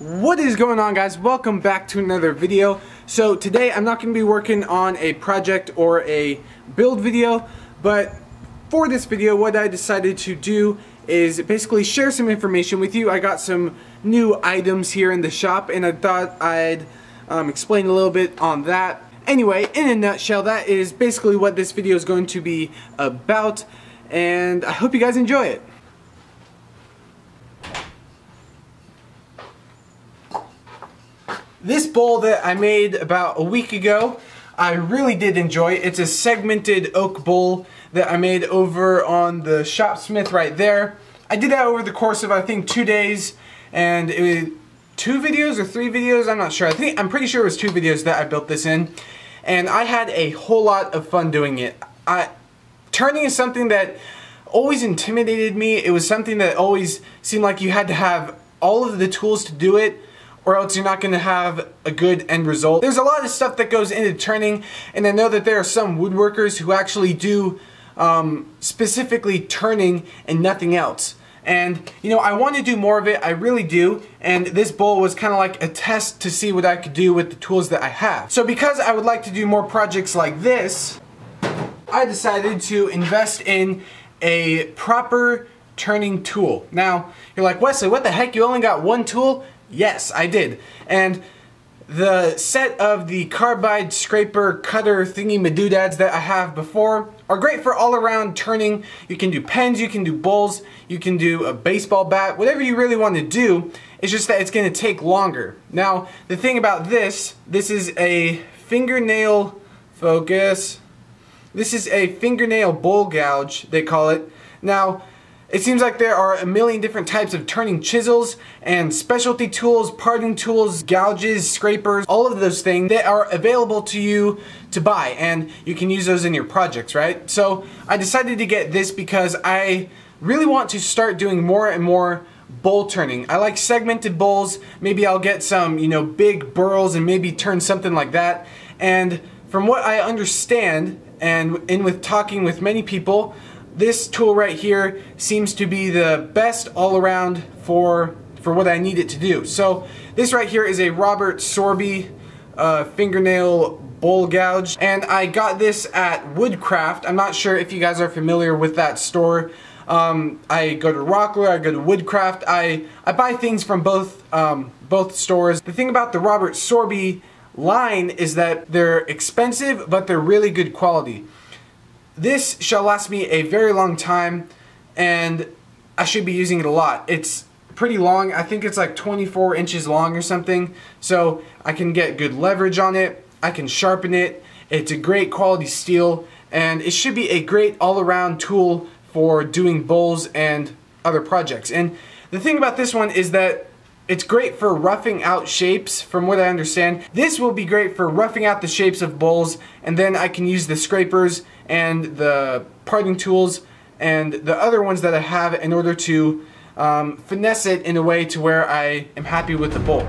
What is going on, guys? Welcome back to another video. So today I'm not going to be working on a project or a build video, but for this video what I decided to do is basically share some information with you. I got some new items here in the shop and I thought I'd explain a little bit on that. Anyway, in a nutshell, that is basically what this video is going to be about, and I hope you guys enjoy it. This bowl that I made about a week ago, I really did enjoy. It's a segmented oak bowl that I made over on the shopsmith right there. I did that over the course of I think 2 days, and it was 2 videos or 3 videos, I'm not sure. I'm pretty sure it was 2 videos that I built this in, and I had a whole lot of fun doing it. Turning is something that always intimidated me. It was something that always seemed like you had to have all of the tools to do it, or else you're not going to have a good end result. There's a lot of stuff that goes into turning, and I know that there are some woodworkers who actually do specifically turning and nothing else. And you know, I want to do more of it, I really do, and this bowl was kind of like a test to see what I could do with the tools that I have. So because I would like to do more projects like this, I decided to invest in a proper turning tool. Now, you're like, Wesley, what the heck, you only got one tool? Yes, I did. And the set of the carbide scraper cutter thingy madoodads that I have before are great for all around turning. You can do pens, you can do bowls, you can do a baseball bat, whatever you really want to do. It's just that it's going to take longer. Now, the thing about this is a fingernail focus. This is a fingernail bowl gouge, they call it. Now, it seems like there are a million different types of turning chisels and specialty tools, parting tools, gouges, scrapers, all of those things that are available to you to buy, and you can use those in your projects, right? So I decided to get this because I really want to start doing more and more bowl turning. I like segmented bowls. Maybe I'll get some, you know, big burls and maybe turn something like that. And from what I understand, and in with talking with many people, this tool right here seems to be the best all around for what I need it to do. So this right here is a Robert Sorby fingernail bowl gouge, and I got this at Woodcraft. I'm not sure if you guys are familiar with that store. I go to Rockler, I go to Woodcraft. I buy things from both stores. The thing about the Robert Sorby line is that they're expensive, but they're really good quality. This shall last me a very long time, and I should be using it a lot. It's pretty long. I think it's like 24 inches long or something, so I can get good leverage on it. I can sharpen it. It's a great quality steel, and it should be a great all-around tool for doing bowls and other projects. And the thing about this one is that it's great for roughing out shapes, from what I understand. This will be great for roughing out the shapes of bowls, and then I can use the scrapers and the parting tools and the other ones that I have in order to finesse it in a way to where I am happy with the bowl.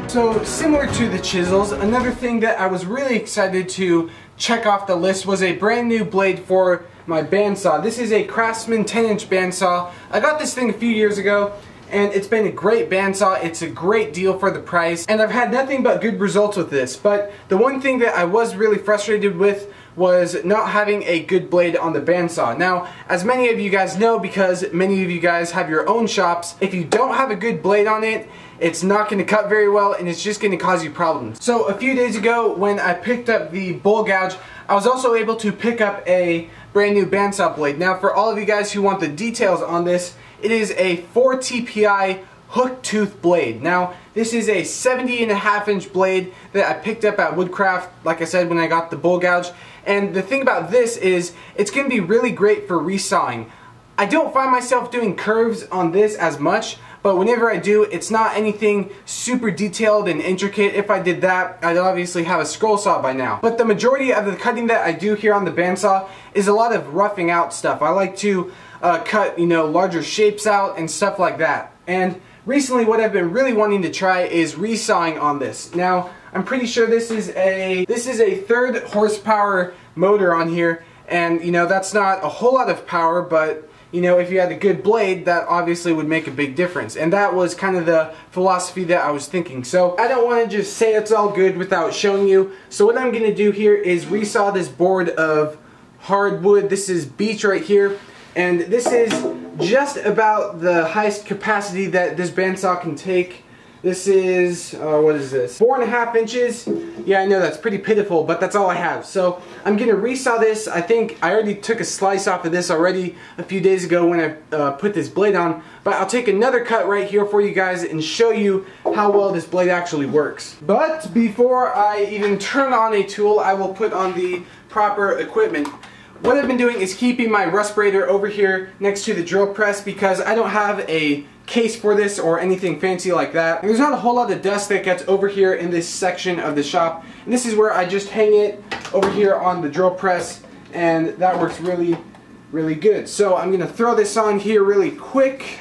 So similar to the chisels, another thing that I was really excited to check off the list was a brand new blade for my bandsaw. This is a Craftsman 10-inch bandsaw. I got this thing a few years ago, and it's been a great bandsaw. It's a great deal for the price, and I've had nothing but good results with this. But the one thing that I was really frustrated with was not having a good blade on the bandsaw. Now, as many of you guys know, because many of you guys have your own shops, if you don't have a good blade on it, it's not going to cut very well, and it's just going to cause you problems. So a few days ago, when I picked up the bowl gouge, I was also able to pick up a brand new bandsaw blade. Now, for all of you guys who want the details on this, it is a 4 TPI hook tooth blade. Now, this is a 70.5-inch blade that I picked up at Woodcraft, like I said, when I got the bowl gouge. And the thing about this is, it's going to be really great for resawing. I don't find myself doing curves on this as much, but whenever I do, it's not anything super detailed and intricate. If I did that, I'd obviously have a scroll saw by now. But the majority of the cutting that I do here on the bandsaw is a lot of roughing out stuff. I like to cut, you know, larger shapes out and stuff like that. And recently what I've been really wanting to try is resawing on this. Now, I'm pretty sure this is a 3rd horsepower motor on here, and you know, that's not a whole lot of power, but you know, if you had a good blade, that obviously would make a big difference. And that was kind of the philosophy that I was thinking. So I don't want to just say it's all good without showing you. So what I'm going to do here is resaw this board of hardwood. This is beech right here. And this is just about the highest capacity that this bandsaw can take. This is, what is this? 4.5 inches. Yeah, I know that's pretty pitiful, but that's all I have. So I'm gonna resaw this. I think I already took a slice off of this already a few days ago when I put this blade on. But I'll take another cut right here for you guys and show you how well this blade actually works. But before I even turn on a tool, I will put on the proper equipment. What I've been doing is keeping my respirator over here next to the drill press because I don't have a case for this or anything fancy like that. And there's not a whole lot of dust that gets over here in this section of the shop. And this is where I just hang it over here on the drill press, and that works really, really good. So I'm gonna throw this on here really quick.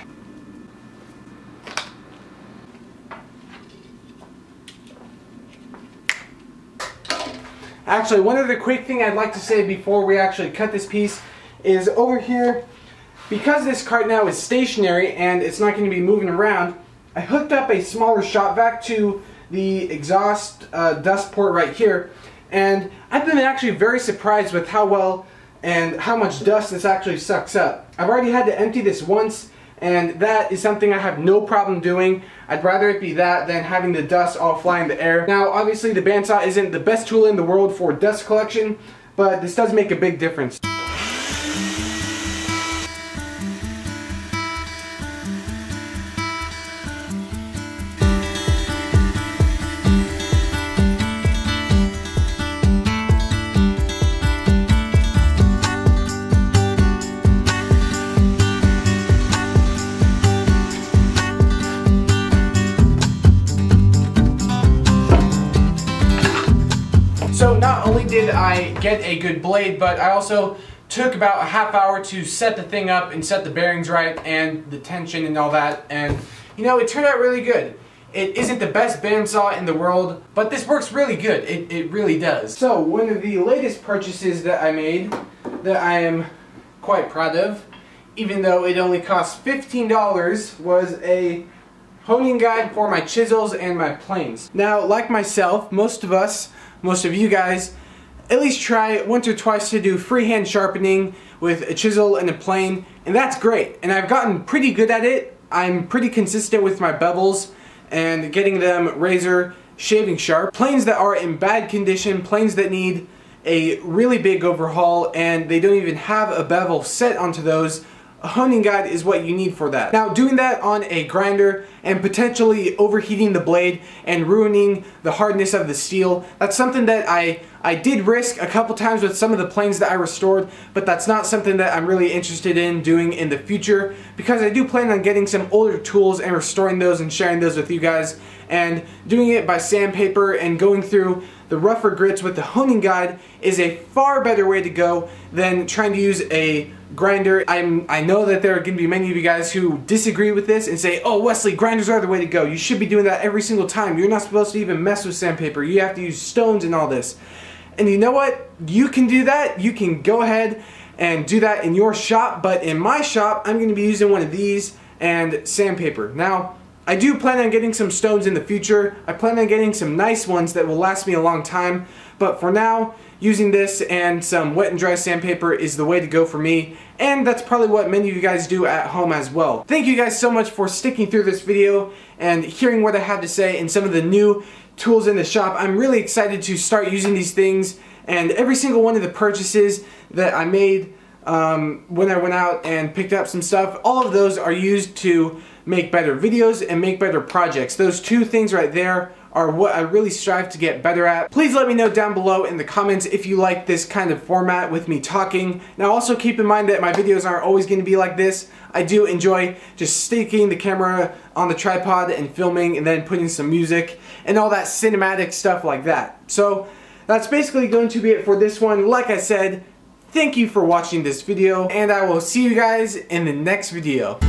Actually, one other quick thing I'd like to say before we actually cut this piece is over here, because this cart now is stationary and it's not going to be moving around, I hooked up a smaller shop vac to the exhaust dust port right here, and I've been actually very surprised with how well and how much dust this actually sucks up. I've already had to empty this once, and that is something I have no problem doing. I'd rather it be that than having the dust all fly in the air. Now, obviously the bandsaw isn't the best tool in the world for dust collection, but this does make a big difference. So not only did I get a good blade, but I also took about a half hour to set the thing up and set the bearings right and the tension and all that, and you know, it turned out really good. It isn't the best bandsaw in the world, but this works really good. It really does. So one of the latest purchases that I made that I am quite proud of, even though it only cost $15, was a honing guide for my chisels and my planes. Now, like myself, most of you guys at least try once or twice to do freehand sharpening with a chisel and a plane, and that's great. And I've gotten pretty good at it. I'm pretty consistent with my bevels and getting them razor shaving sharp. Planes that are in bad condition, planes that need a really big overhaul and they don't even have a bevel set onto those, a honing guide is what you need for that. Now, doing that on a grinder and potentially overheating the blade and ruining the hardness of the steel, that's something that I did risk a couple times with some of the planes that I restored, but that's not something that I'm really interested in doing in the future, because I do plan on getting some older tools and restoring those and sharing those with you guys, and doing it by sandpaper and going through the rougher grits with the honing guide is a far better way to go than trying to use a grinder. I know that there are going to be many of you guys who disagree with this and say, oh Wesley, grinders are the way to go. You should be doing that every single time. You're not supposed to even mess with sandpaper. You have to use stones and all this. And you know what? You can do that. You can go ahead and do that in your shop, but in my shop, I'm going to be using one of these and sandpaper. Now, I do plan on getting some stones in the future. I plan on getting some nice ones that will last me a long time, but for now, using this and some wet and dry sandpaper is the way to go for me, and that's probably what many of you guys do at home as well. Thank you guys so much for sticking through this video and hearing what I had to say and some of the new tools in the shop. I'm really excited to start using these things, and every single one of the purchases that I made when I went out and picked up some stuff, all of those are used to make better videos and make better projects. Those two things right there are what I really strive to get better at. Please let me know down below in the comments if you like this kind of format with me talking. Now also keep in mind that my videos aren't always going to be like this. I do enjoy just sticking the camera on the tripod and filming and then putting some music and all that cinematic stuff like that. So that's basically going to be it for this one. Like I said, thank you for watching this video, and I will see you guys in the next video.